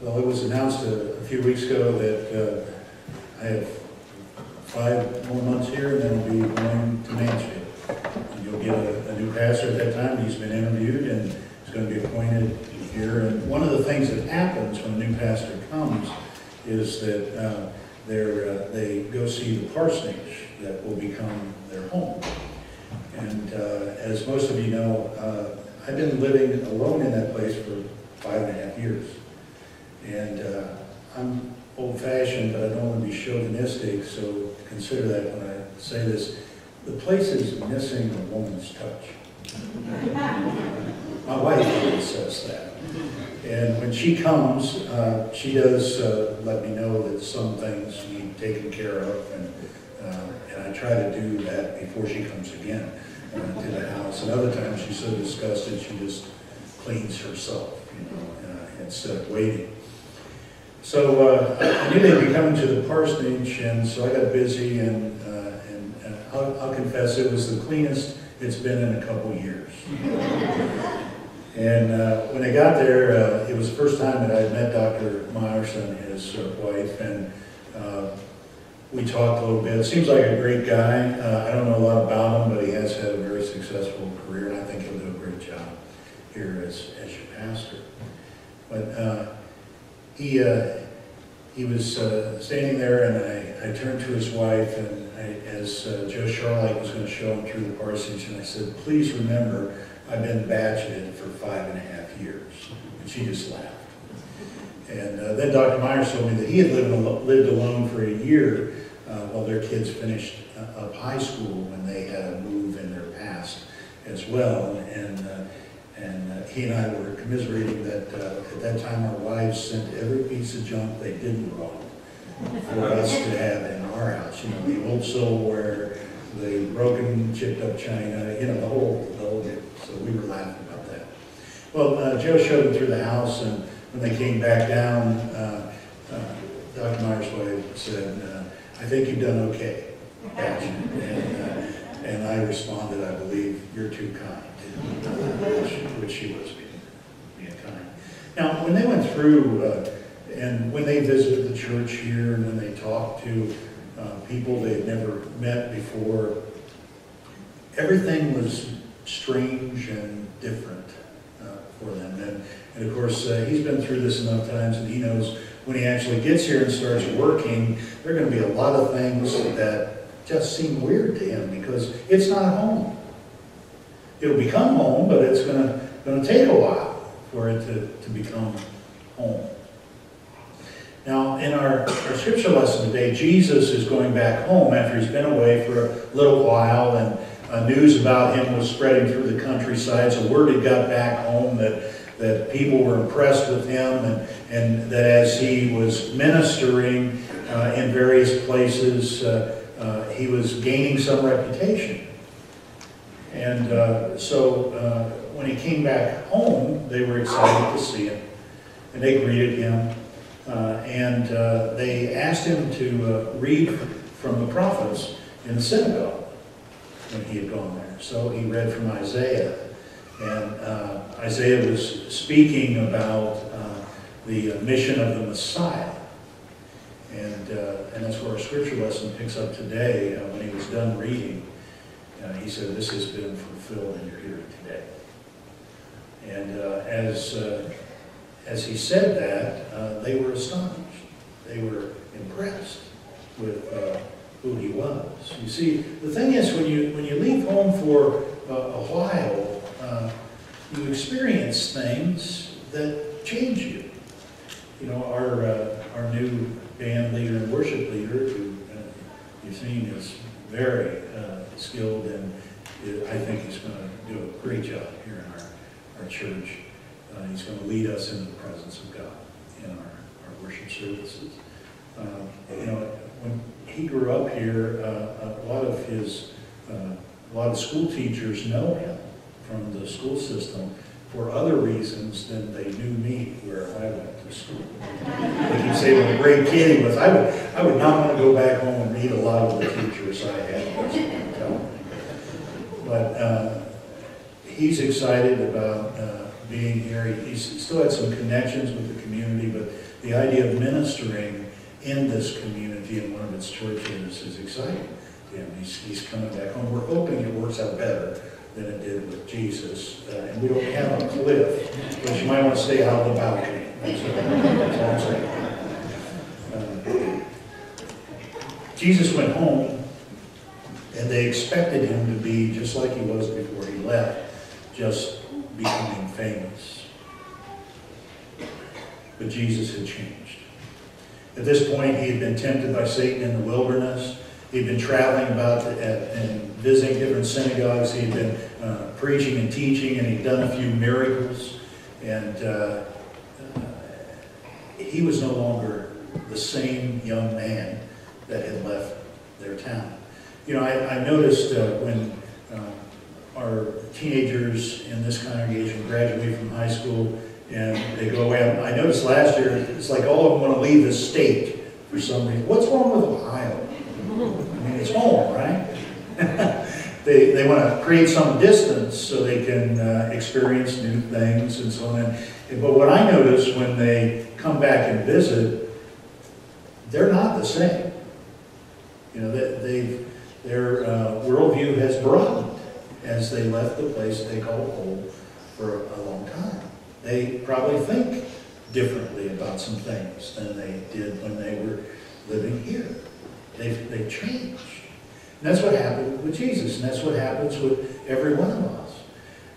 Well, it was announced a few weeks ago that I have 5 more months here, and then I'll be going to Mansfield. And you'll get a new pastor at that time. He's been interviewed and is going to be appointed here. And one of the things that happens when a new pastor comes is that they go see the parsonage that will become their home. And as most of you know, I've been living alone in that place for 5.5 years. And I'm old-fashioned, but I don't want to be chauvinistic, so consider that when I say this. The place is missing a woman's touch. My wife always says that. And when she comes, she does let me know that some things need taken care of, and I try to do that before she comes again to the house. And other times she's so disgusted she just cleans herself, instead of waiting. So I knew they'd be coming to the parsonage, and so I got busy, and I'll confess it was the cleanest it's been in a couple years. And when I got there, it was the first time that I had met Dr. Myerson, his wife, and we talked a little bit. Seems like a great guy. I don't know a lot about him, but he has had a very successful career, and I think he'll do a great job here as your pastor. But he was standing there, and I turned to his wife, and as Joe Charlotte was going to show him through the parsonage, and I said, "Please remember, I've been bachelorette for 5.5 years." And she just laughed. And then Dr. Myers told me that he had lived alone for a year while their kids finished up high school, when they had a move in their past as well. And he and I were commiserating that at that time our wives sent every piece of junk they didn't wrong for us to have in our house. The old silverware, the broken, chipped up china, the whole deal. So we were laughing about that. Well, Joe showed them through the house, and when they came back down, Dr. Myers' wife said, "I think you've done okay, and I responded, "I believe you're too kind," which she was being kind. Now, when they went through, and when they visited the church here, and when they talked to people they had never met before, everything was strange and different for them. And of course, he's been through this enough times, and he knows when he actually gets here and starts working, there are going to be a lot of things that just seem weird to him, because it's not home. It'll become home, but it's going to take a while for it to become home. Now, in our scripture lesson today, Jesus is going back home after he's been away for a little while, and news about him was spreading through the countryside. So word had got back home that people were impressed with him, and that as he was ministering in various places, he was gaining some reputation. And so when he came back home, they were excited to see him, and they greeted him, and they asked him to read from the prophets in the synagogue when he had gone there. So he read from Isaiah, and Isaiah was speaking about the mission of the Messiah. And that's where our scripture lesson picks up today. When he was done reading, he said, "This has been fulfilled in your hearing today." And as he said that, they were astonished. They were impressed with who he was. You see, the thing is, when you leave home for a while, you experience things that change you. Our new band leader and worship leader, who you've seen, is very skilled, and I think he's going to do a great job here in our church. He's going to lead us into the presence of God in our worship services. When he grew up here, a lot of school teachers know him from the school system for other reasons than they knew me where I went to school. Like you say, what a great kid he was. I would not want to go back home and meet a lot of the teachers I had. But he's excited about being here. He still had some connections with the community, but the idea of ministering in this community in one of its churches is exciting. He's coming back home. We're hoping it works out better than it did with Jesus. And we don't have a cliff, but you might want to stay out of the balcony. That's all I'm saying. Jesus went home, and they expected him to be just like he was before he left, just becoming famous. But Jesus had changed. At this point, he had been tempted by Satan in the wilderness. He'd been traveling about and visiting different synagogues. He'd been preaching and teaching, and he'd done a few miracles. And he was no longer the same young man that had left their town. You know, I noticed when our teenagers in this congregation graduate from high school and they go away, I noticed last year, it's like all of them want to leave the state for some reason. What's wrong with Ohio? I mean, it's home, right? They want to create some distance so they can experience new things and so on. But what I notice when they come back and visit, they're not the same. You know, their worldview has broadened as they left the place they called home for a long time. They probably think differently about some things than they did when they were living here. They've changed. And that's what happened with Jesus, and that's what happens with every one of us.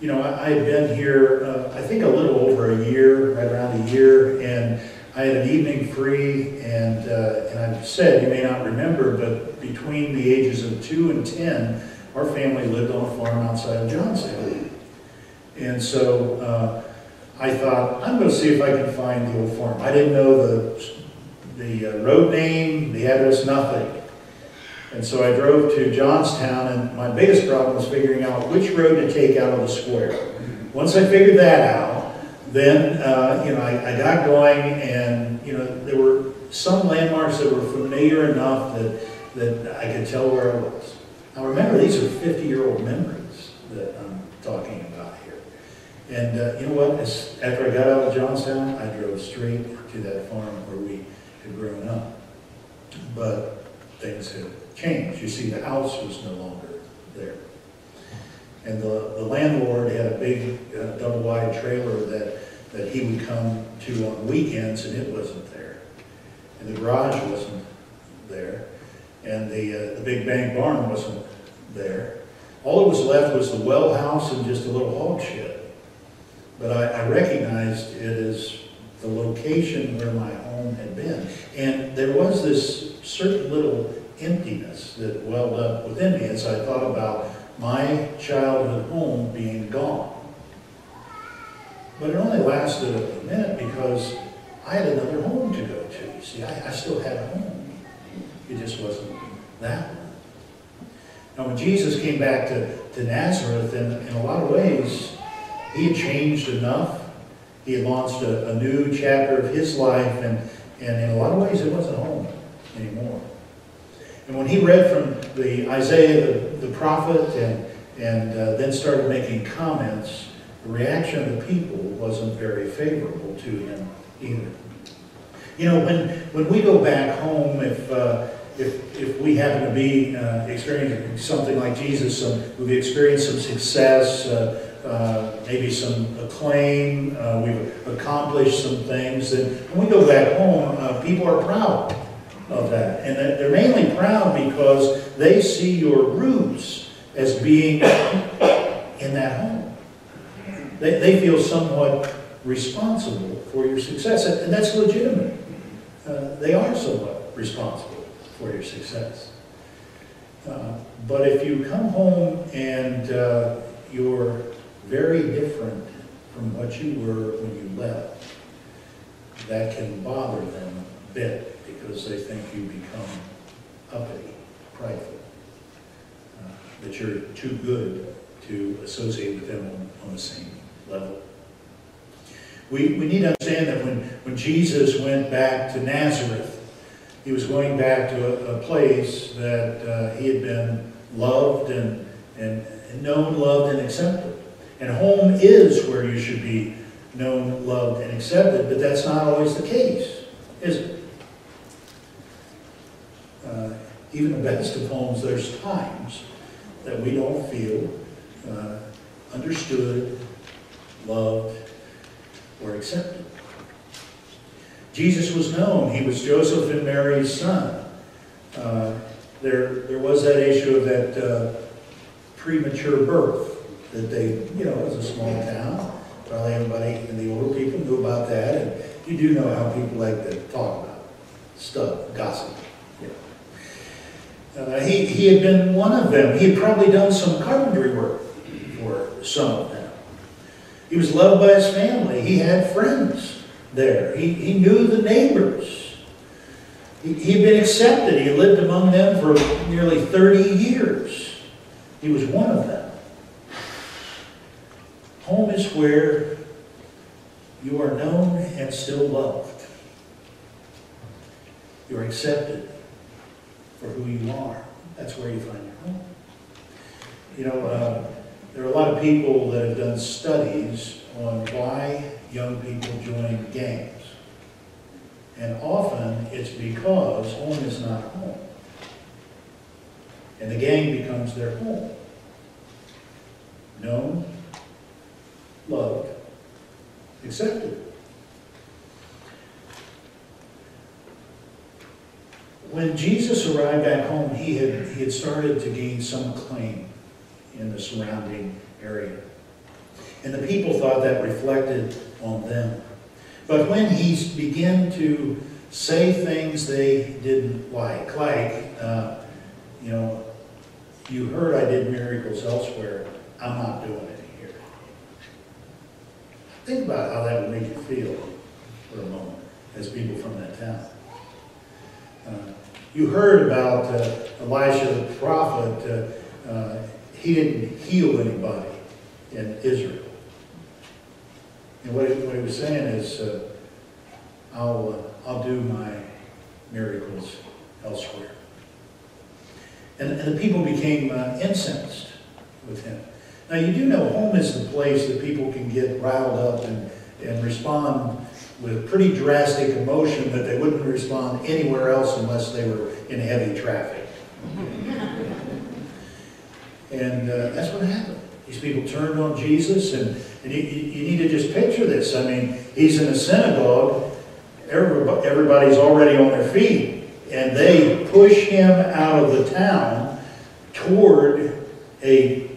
You know, I had been here, I think a little over a year, right around a year, and I had an evening free, and I've said, you may not remember, but between the ages of 2 and 10, our family lived on a farm outside of Johnstown. And so I thought, I'm going to see if I can find the old farm. I didn't know the road name, the address, nothing. And so I drove to Johnstown, and my biggest problem was figuring out which road to take out of the square. Once I figured that out, then you know, I got going, and you know, there were some landmarks that were familiar enough that I could tell where I was. Now remember, these are 50-year-old memories that I'm talking about here. And you know what? After I got out of Johnstown, I drove straight to that farm where we had grown up. But things had changed. You see, the house was no longer there. And the landlord had a big double-wide trailer that he would come to on weekends, and it wasn't there. And the garage wasn't there. And the big bank barn wasn't there. All that was left was the well house and just a little hog shed. But I recognized it as the location where my home had been. And there was this certain little emptiness that welled up within me as I thought about my childhood home being gone. But it only lasted a minute because I had another home to go to. You see, I still had a home. It just wasn't that one. Now when Jesus came back to Nazareth, in a lot of ways, he had changed enough. He had launched a new chapter of his life, and in a lot of ways it wasn't home anymore. And when he read from the Isaiah the prophet and then started making comments, the reaction of the people wasn't very favorable to him either. You know, when we go back home, if we happen to be experiencing something like Jesus, we've experienced some success, maybe some acclaim, we've accomplished some things, and when we go back home, people are proud of that. And they're mainly proud because they see your roots as being in that home. They feel somewhat responsible for your success, and that's legitimate. They are somewhat responsible for your success. But if you come home and you're very different from what you were when you left, that can bother them a bit because they think you become uppity, prideful, that you're too good to associate with them on the same level. We need to understand that when Jesus went back to Nazareth, he was going back to a place that he had been loved and known, loved, and accepted. And home is where you should be known, loved, and accepted, but that's not always the case is it? Even the best of homes, there's times that we don't feel understood, loved, or accepted. Jesus was known. He was Joseph and Mary's son. There was that issue of that premature birth that they, it was a small town. Probably everybody and the older people knew about that. And you do know how people like to talk about stuff, gossip. He had been one of them. He had probably done some carpentry work for some of them. He was loved by his family. He had friends there. He knew the neighbors. He'd been accepted. He lived among them for nearly 30 years. He was one of them. Home is where you are known and still loved. You're accepted for who you are. That's where you find your home. There are a lot of people that have done studies on why young people join gangs. And often it's because home is not home. And the gang becomes their home. Known, loved, accepted. When Jesus arrived back home, he had started to gain some acclaim in the surrounding area. And the people thought that reflected on them. But when he began to say things they didn't like you heard I did miracles elsewhere, I'm not doing it here. Think about how that would make you feel for a moment as people from that town. You heard about Elisha the prophet. He didn't heal anybody in Israel. And what he was saying is, I'll do my miracles elsewhere. And the people became incensed with him. Now you do know home is the place that people can get riled up and respond with pretty drastic emotion that they wouldn't respond anywhere else unless they were in heavy traffic. And that's what happened. These people turned on Jesus, and you need to just picture this. I mean, he's in a synagogue, everybody's already on their feet, and they push him out of the town toward a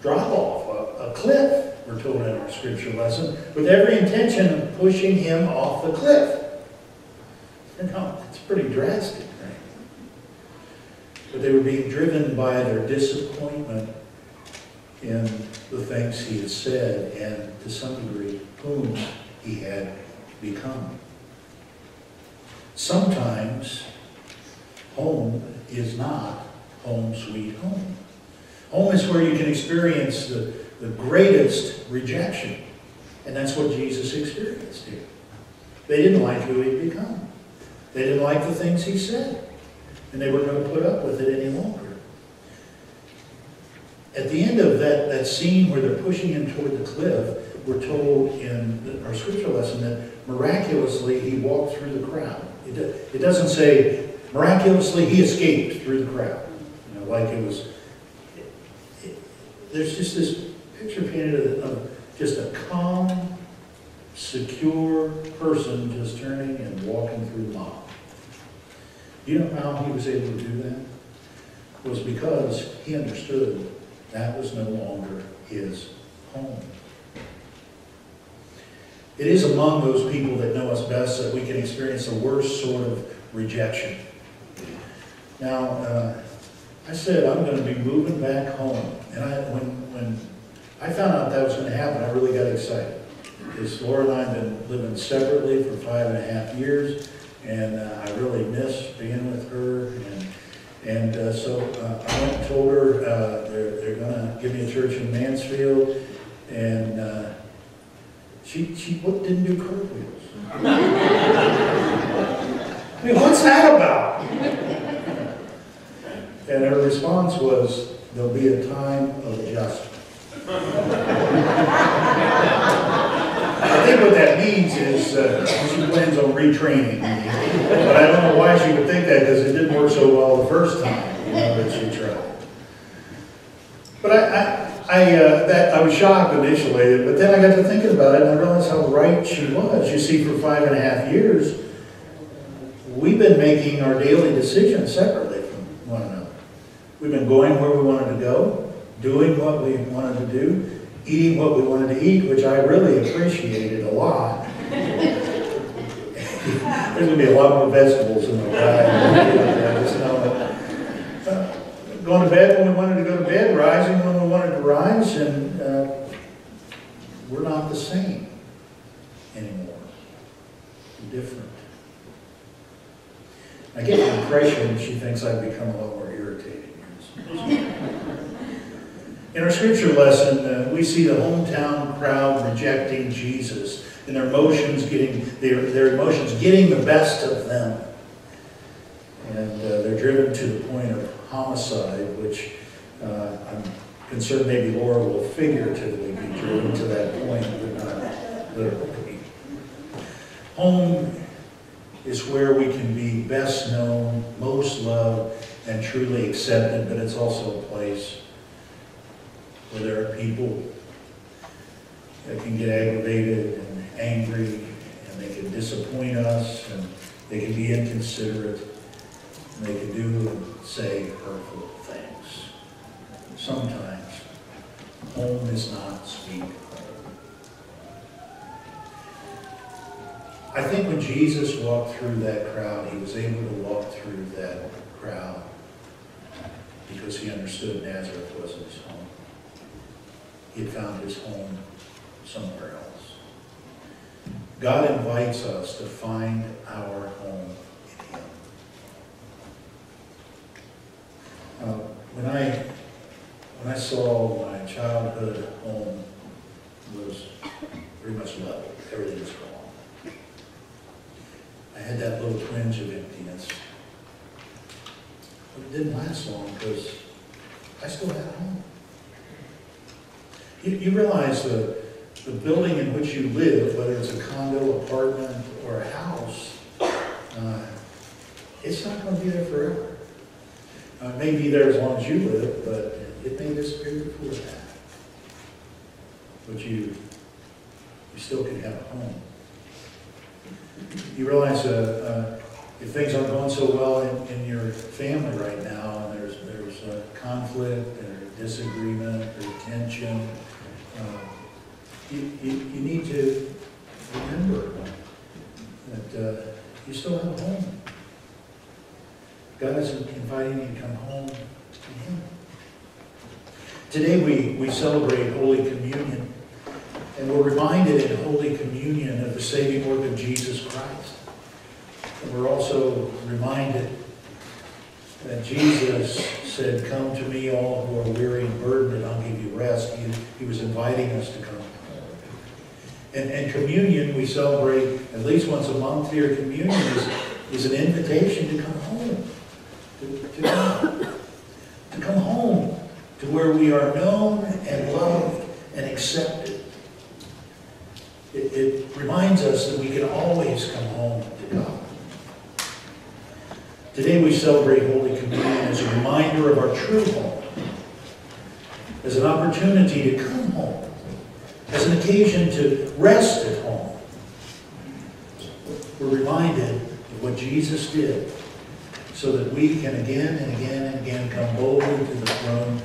drop-off, a cliff, we're told in our scripture lesson, with every intention of pushing him off the cliff. It's pretty drastic, right? But they were being driven by their disappointment in the things he had said and, to some degree, whom he had become. Sometimes home is not home sweet home. Home is where you can experience the greatest rejection. And that's what Jesus experienced here. They didn't like who he'd become. They didn't like the things he said. And they weren't going to put up with it any longer. At the end of that scene where they're pushing him toward the cliff, we're told in our scripture lesson that miraculously he walked through the crowd. It doesn't say miraculously he escaped through the crowd. Like it was... There's just this picture painted of just a calm, secure person just turning and walking through the mob. You know how he was able to do that? It was because he understood that was no longer his home. It is among those people that know us best that we can experience the worst sort of rejection. Now, I said I'm going to be moving back home. And when I found out that was going to happen, I really got excited. Because Laura and I have been living separately for 5.5 years, and I really miss being with her. And so I went and told her they're going to give me a church in Mansfield, and she didn't do cartwheels. I mean, what's that about? And her response was, there'll be a time of adjustment. I think what that means is she plans on retraining me. But I don't know why she would think that, because it didn't work so well the first time, that she tried. But I was shocked initially, but then I got to thinking about it, and I realized how right she was. You see, for 5.5 years, we've been making our daily decisions separately from one another. We've been going where we wanted to go, doing what we wanted to do, eating what we wanted to eat, which I really appreciated a lot. There's going to be a lot more vegetables in my diet. I just know it. Going to bed when we wanted to go to bed, rising when we wanted to rise, and we're not the same anymore. We're different. I get the impression she thinks I've become a lot more irritating. In our scripture lesson, we see the hometown crowd rejecting Jesus, and their emotions getting the best of them. And they're driven to the point of homicide, which I'm concerned maybe Laura will figuratively be driven to that point, but not literally. Home is where we can be best known, most loved, and truly accepted, but it's also a place where there are people that can get aggravated and angry, and they can disappoint us, and they can be inconsiderate, and they can do and say hurtful things. Sometimes, home is not sweet home. I think when Jesus walked through that crowd, he was able to walk through that crowd because he understood Nazareth wasn't his home. He had found his home somewhere else. God invites us to find our home in him. When I saw my childhood home was pretty much leveled, everything was gone. I had that little twinge of emptiness. But it didn't last long because I still had a home. You realize the building in which you live, whether it's a condo, apartment, or a house, it's not going to be there forever. It may be there as long as you live, but it may disappear before that. But you still can have a home. You realize if things aren't going so well in your family right now, and there's conflict, or disagreement, or tension, you need to remember that you still have a home. God is inviting you to come home to him. Today we celebrate Holy Communion, and we're reminded in Holy Communion of the saving work of Jesus Christ. And we're also reminded that Jesus said, "Come to me, all who are weary and burdened, and I'll give you rest." He was inviting us to come. And communion, we celebrate at least once a month here. Communion is an invitation to come home. To come home to where we are known and loved and accepted. It reminds us that we can always come home to God. Today we celebrate Holy Communion as a reminder of our true home, as an opportunity to come home, as an occasion to rest at home. We're reminded of what Jesus did so that we can again and again and again come boldly to the throne